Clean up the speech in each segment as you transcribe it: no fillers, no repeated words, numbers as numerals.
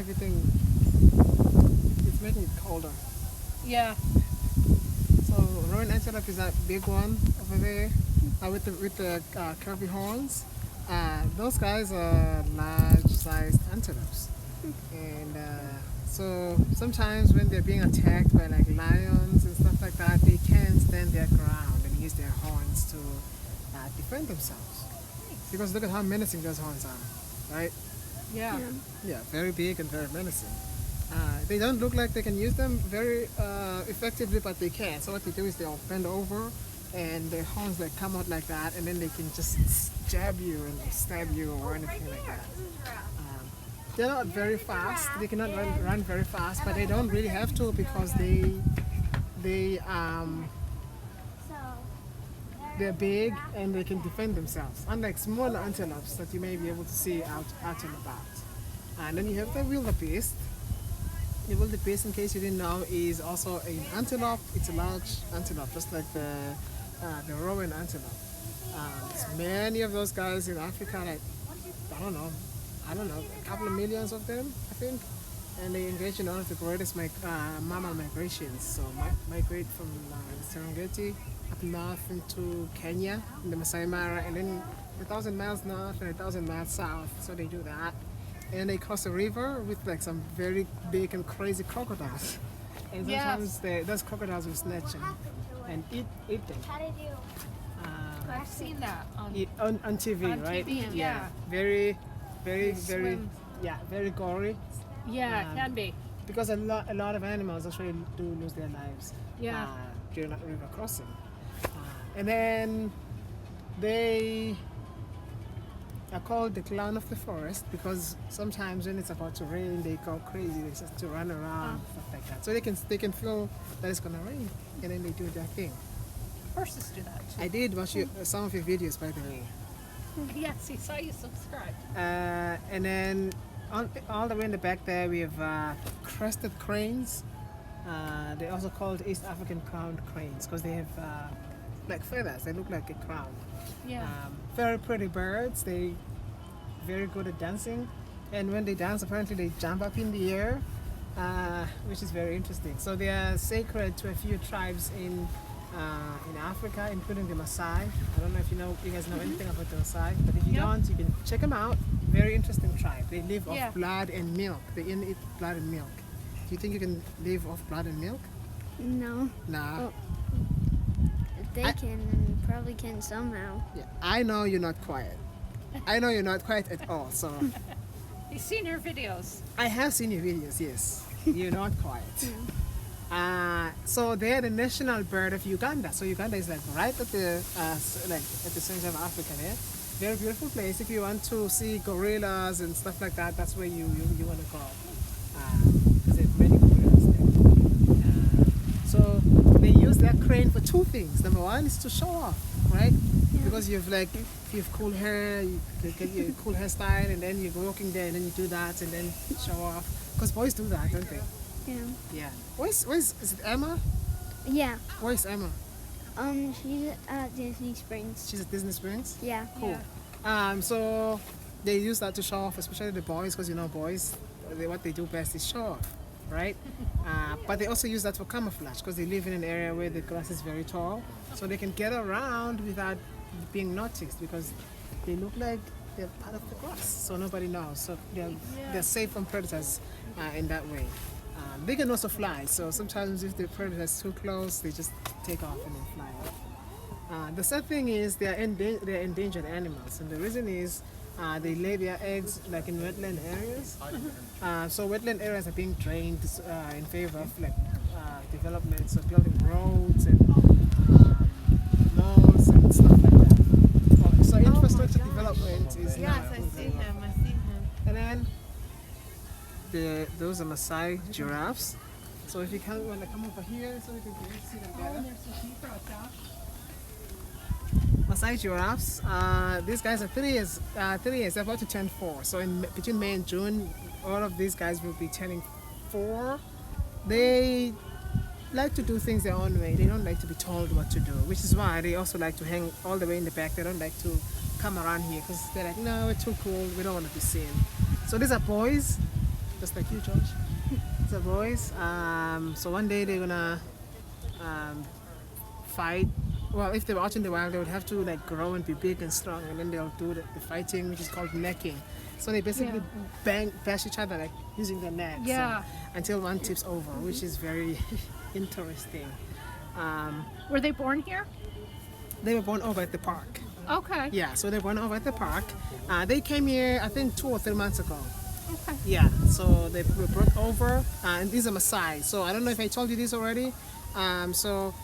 everything, it's making it colder. Yeah. So Rowan antelope is that big one over there with the curvy horns. Those guys are large-sized antelopes, and so sometimes when they're being attacked by like lions and stuff like that, they can stand their ground and use their horns to defend themselves. Because look at how menacing those horns are, right? Yeah. Yeah, very big and very menacing. They don't look like they can use them very effectively, but they can. So what they do is they'll bend over and their horns like come out like that, and then they can just jab you and stab you or anything like that. They're not very fast. They cannot run very fast, but they don't really have to because they're big and they can defend themselves. Unlike smaller antelopes that you may be able to see out and about. And then you have the wildebeest. The wildebeest, in case you didn't know, is also an antelope. It's a large antelope, just like the rowan antelope. There's many of those guys in Africa, like I don't know, a couple of millions of them, I think. And they engage in one of the greatest mammal migrations. So migrate from the Serengeti up north into Kenya, in the Masai Mara, and then 1,000 miles north and 1,000 miles south. So they do that. And they cross a river with like some very big and crazy crocodiles. And sometimes those crocodiles will snatch them and eat them. I've seen that on TV, on right? TV, yeah. Very, very, They very, swim. very gory. Yeah, it can be. Because a lot of animals actually do lose their lives during that river crossing. And then they are called the clown of the forest because sometimes when it's about to rain, they go crazy. They just to run around, stuff like that. So they can feel that it's gonna rain, and then they do their thing. Horses do that too. I did watch some of your videos, by the way. Yes, he saw you subscribe. And then all the way in the back there, we have crested cranes. They're also called East African crowned cranes because they have like feathers. They look like a crown. Yeah. Very pretty birds. They very good at dancing, and when they dance, apparently they jump up in the air, which is very interesting. So they are sacred to a few tribes in Africa, including the Maasai. I don't know if you guys know anything about the Maasai, but if you don't, you can check them out. Very interesting tribe. They live off blood and milk. They eat blood and milk. Do you think you can live off blood and milk? No. Nah. Well, if they can, then probably can somehow. Yeah, I know you're not quiet. I know you're not quiet at all. So You've seen your videos. I have seen your videos. Yes, you're not quiet. So they're the national bird of Uganda. So Uganda is like right at the at the center of Africa there. Very beautiful place. If you want to see gorillas and stuff like that, that's where you want to go. There's many gorillas there. So they use their crane for two things. Number one is to show off, right? Because you've cool hair, you get your cool hairstyle, and then you're walking there, and then you do that, and then show off. Because boys do that, don't they? Yeah. Yeah. Where's is it Emma? Yeah. Where's Emma? She's at Disney Springs. She's at Disney Springs. Yeah. Cool. So they use that to show off, especially the boys, because boys, what they do best is show off, right? But they also use that for camouflage because they live in an area where the grass is very tall, so they can get around without being noticed because they look like they're part of the grass, so nobody knows. So they're safe from predators in that way. They can also fly, so sometimes if the predator is too close, they just take off and then fly off. The sad thing is they're endangered animals, and the reason is they lay their eggs like in wetland areas. So wetland areas are being drained in favor of development, so building roads and malls and stuff like that. So infrastructure development is Yes, I see him. I see him. and then those are Maasai giraffes. So if you want to come over here so we can see them better. Maasai giraffes. These guys are 3 years. They're about to turn 4. So between May and June, all of these guys will be turning 4. They like to do things their own way. They don't like to be told what to do, which is why they also like to hang all the way in the back. They don't like to come around here because they're like, no, we're too cool. We don't want to be seen. So these are boys. just like you, George. So boys, so one day they're gonna um, fight. Well, if they were out in the wild, they would have to like grow and be big and strong, and then they'll do the fighting, which is called necking. So they basically bash each other like using their necks Yeah. until one tips over, which is very interesting. Were they born here? They were born over at the park. Okay. Yeah, so they were born over at the park. They came here, I think, 2 or 3 months ago. Okay. Yeah, so they were brought over, and these are Maasai. So I don't know if I told you this already. So,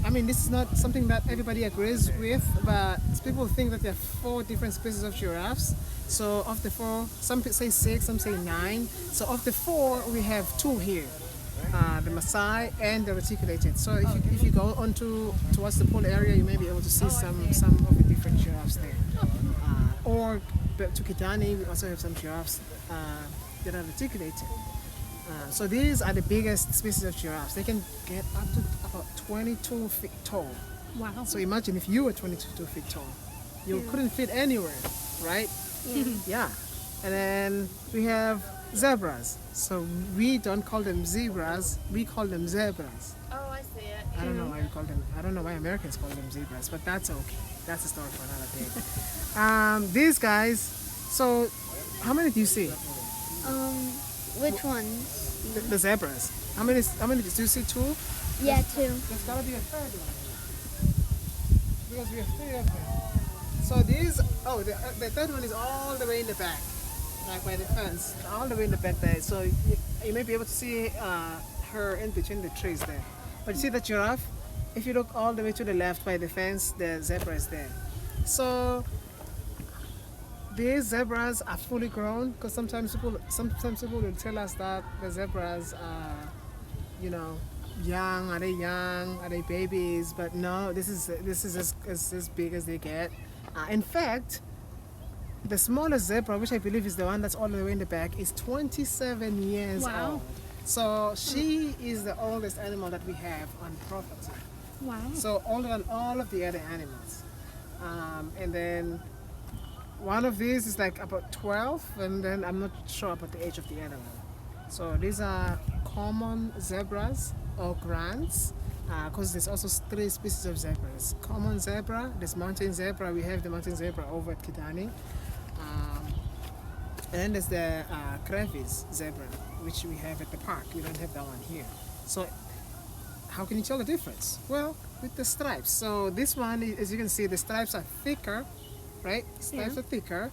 I mean, this is not something that everybody agrees with, but people think that there are 4 different species of giraffes. So of the 4, some say 6, some say 9. So of the 4, we have 2 here. The Maasai and the reticulated. So if you go towards the pool area, you may be able to see some of the different giraffes there. Or to Kidani, we also have some giraffes that are reticulated. So these are the biggest species of giraffes. They can get up to about 22 feet tall. Wow. So imagine if you were 22 feet tall, you couldn't fit anywhere, right? Yeah. And then we have zebras. So we don't call them zebras, we call them zebras. Oh, I see it. I don't know why we call them. I don't know why Americans call them zebras, but that's okay. That's a story for another day. These guys. So, how many do you see? Which ones? The zebras. How many? How many do you see? 2. Yeah, 2. There's gotta be a third one because we have 3 of them. So these. Oh, the third one is all the way in the back, like by the fence, all the way in the back there. So you may be able to see her in between the trees there. But you see the giraffe? If you look all the way to the left by the fence, the zebra is there. So these zebras are fully grown because sometimes people will tell us that the zebras are, young. Are they young? Are they babies? But no, this is as big as they get. In fact, the smallest zebra, which I believe is the one that's all the way in the back, is 27 years Wow. old. So she is the oldest animal that we have on property. Wow. So older than all of the other animals. And then one of these is like about 12, and then I'm not sure about the age of the animal. So these are common zebras or grants, because there's also 3 species of zebras. Common zebra, there's mountain zebra. We have the mountain zebra over at Kidani. And then there's the crevice zebra, which we have at the park. We don't have that one here. So how can you tell the difference? Well, with the stripes. So this one, as you can see, the stripes are thicker, right? Stripes are thicker.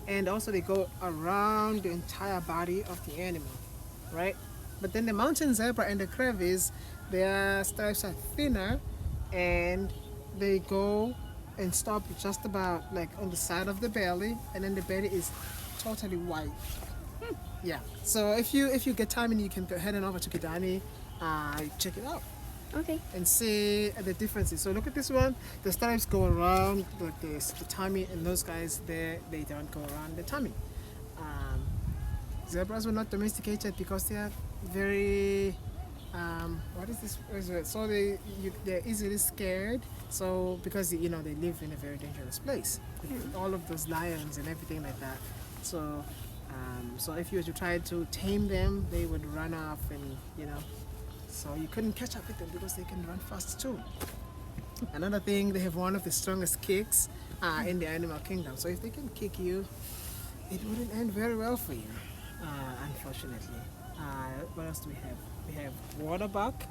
And also they go around the entire body of the animal, right? But then the mountain zebra and the crevice, their stripes are thinner and they go and stop just about like on the side of the belly, and then the belly is totally white. Yeah. So if you get time and you can go head on over to Kidani, check it out Okay. and see the differences. So look at this one. The stripes go around like this, the tummy, and those guys there, they don't go around the tummy. Zebras were not domesticated because they are very what is this? So they're easily scared. So because they live in a very dangerous place with all of those lions and everything like that. So so if you were to try to tame them, they would run off, and so you couldn't catch up with them because they can run fast too. Another thing, they have one of the strongest kicks in the animal kingdom. So if they can kick you, it wouldn't end very well for you, unfortunately. What else do we have? We have water buck.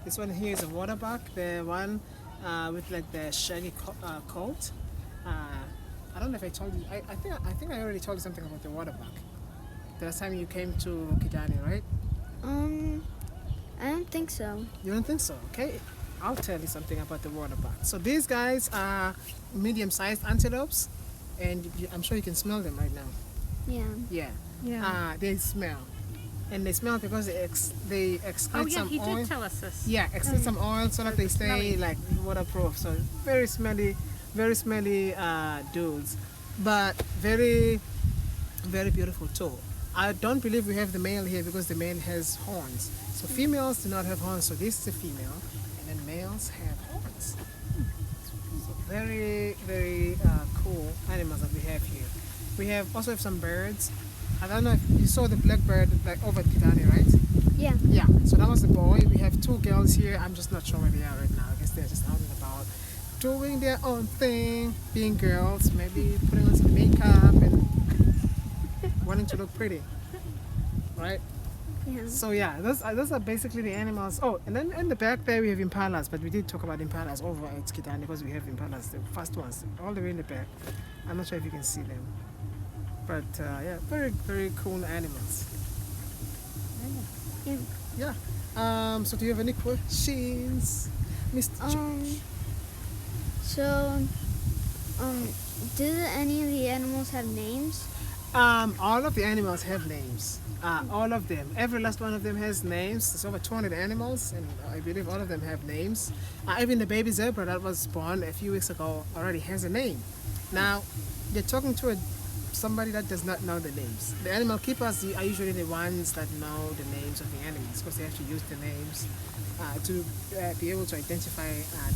This one here is a water buck, the one with like the shaggy coat. I don't know if I told you. I think I already told you something about the water buck. The last time you came to Kidani, right? I don't think so. You don't think so? Okay, I'll tell you something about the water buck. So these guys are medium-sized antelopes, and I'm sure you can smell them right now. Yeah. Yeah. Yeah. They smell, and they smell because they excrete Oh yeah, some he oil. did tell us this. Yeah, excrete some oil so that they stay Smelly. like waterproof. So very smelly dudes, but very, very beautiful too. I don't believe we have the male here because the male has horns. So females do not have horns. So this is a female, and then males have horns. So very, very cool animals that we have here. We also have some birds. I don't know if you saw the blackbird like over at Kitani, right? Yeah. Yeah. So that was the boy. We have two girls here. I'm just not sure where they are right now. I guess they're just out and about, doing their own thing, being girls, maybe putting on some makeup and wanting to look pretty, right? Yeah. So yeah, those are basically the animals. Oh, and then in the back there we have impalas, but we did talk about impalas over at Kitani because we have impalas, the first ones, all the way in the back. I'm not sure if you can see them, but yeah, very very cool animals. Yeah. Yeah. So do you have any questions, Mr. George? So, do any of the animals have names? All of the animals have names. All of them. Every last one of them has names. There's over 200 animals, and I believe all of them have names. Even the baby zebra that was born a few weeks ago already has a name. Now, they're talking to somebody that does not know the names. The animal keepers are usually the ones that know the names of the animals because they have to use the names to be able to identify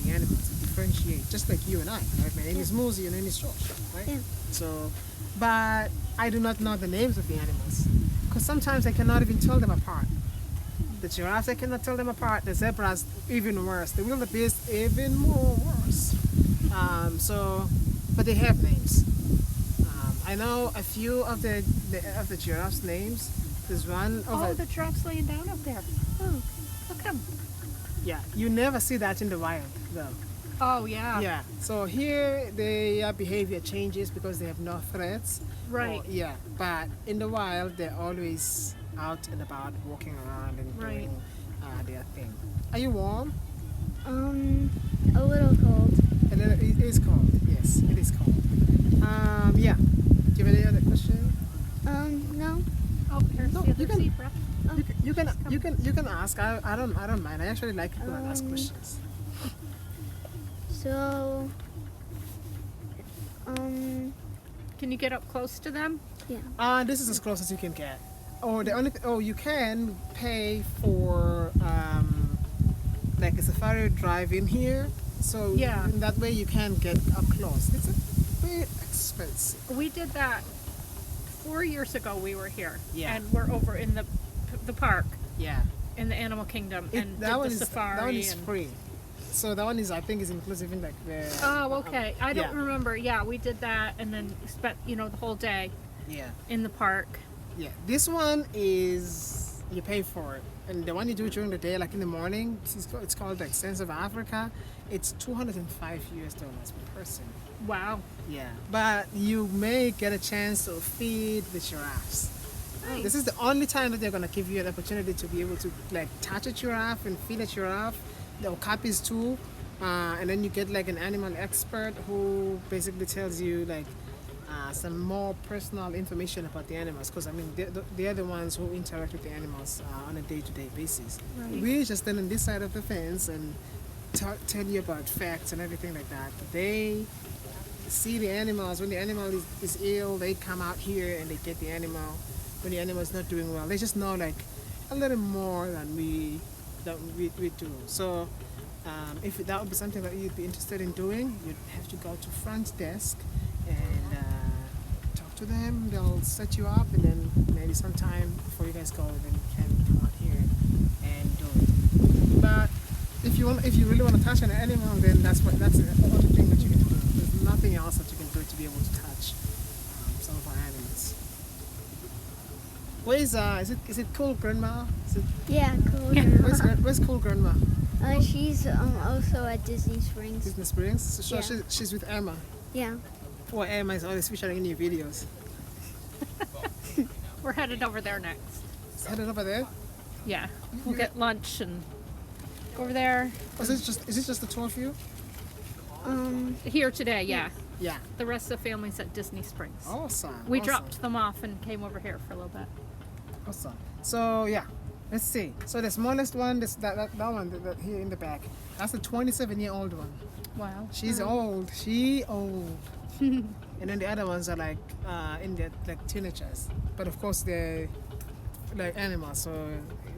the animals, to differentiate, just like you and I. Right? My name is Muzi, your name is Josh, right? Yeah. So, but I do not know the names of the animals because sometimes I cannot even tell them apart. The giraffes, I cannot tell them apart. The zebras, even worse. The wildebeest, even more worse. But they have names. I know a few of the giraffes' names. There's one Oh, over. the giraffe's laying down up there. Oh, look at him. Yeah, you never see that in the wild, though. Oh, yeah. Yeah. So here, their behavior changes because they have no threats. Right. Yeah, but in the wild, they're always out and about, walking around and Right. doing their thing. Are you warm? A little cold. And then it is cold. Yes, it is cold. Yeah. Do you have any other question? No. Oh, here's No, the other you can- zebra. You can ask. I don't mind. I actually like people that ask questions. So, Can you get up close to them? yeah. This is as close as you can get. You can pay for like a safari drive in here. So Yeah. in that way you can get up close. It's a bit expensive. We did that 4 years ago. We were here. Yeah. And we're over in the park Yeah. in the Animal Kingdom and that did one the is safari. that one is and, free. So that one is I think is inclusive in like the. Oh, okay. I don't yeah. remember. Yeah, we did that and then spent the whole day Yeah. in the park. Yeah. This one is you pay for it, and the one you do during the day, like in the morning, it's called like Sense of Africa. It's $205 per person. Wow. Yeah, but you may get a chance to feed the giraffes. Nice. This is the only time that they're gonna give you an opportunity to be able to like touch a giraffe and feed a giraffe. The okapis too, and then you get like an animal expert who basically tells you like some more personal information about the animals. Because I mean, they're the ones who interact with the animals on a day-to-day basis. Right. We just stand on this side of the fence and tell you about facts and everything like that. They see the animals. When the animal is ill, they come out here and they get the animal. When the animal is not doing well, they just know like a little more than we do. So if that would be something that you'd be interested in doing, you'd have to go to front desk and talk to them. They'll set you up, and then maybe sometime before you guys go, then you can come out here and do it. But if you really want to touch an animal, then that's the only thing that you can do. There's nothing else that you can do to be able to touch some of our animals. Where is it cool grandma? Is it, Yeah, cool. where's cool grandma? She's also at Disney Springs. Disney Springs. So Yeah. she's with Emma. Yeah. Or Emma is always featuring in your videos. We're headed over there next. Is headed over there. Yeah. We'll get lunch and go over there. Or is it just the two of you? Here today, yeah. Yeah. The rest of the family's at Disney Springs. Awesome. We awesome. dropped them off and came over here for a little bit. Awesome. So yeah, let's see. So the smallest one, that one that here in the back, that's the 27-year-old one. Wow. She's old. She old. And then the other ones are like in their like teenagers. But of course they're like animals. So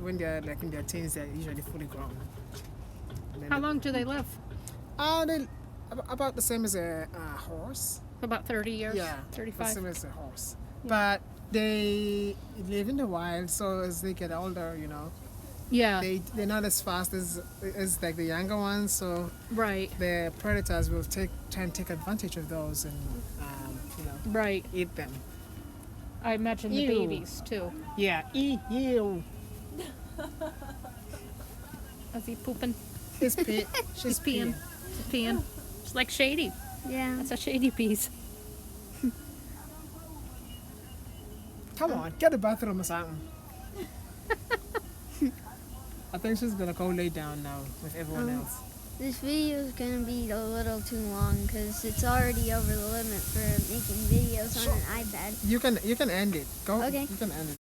when they're like in their teens, they're usually fully grown. And then How long do they live? They about the same as a horse. About 30 years? Yeah, the 35? same as a horse. But They live in the wild, so as they get older, Yeah. they're not as fast as like the younger ones. So Right. the predators will try and take advantage of those and Right. eat them. I imagine the Ew. babies too. Yeah, ew. Is he pooping? She's She's peeing. She's peeing. It's like shady. Yeah. That's a shady piece. Come on, get a bathroom or something. I think she's gonna go lay down now with everyone else. This video is gonna be a little too long because it's already over the limit for making videos on an iPad. You can end it. Go. Okay. You can end it.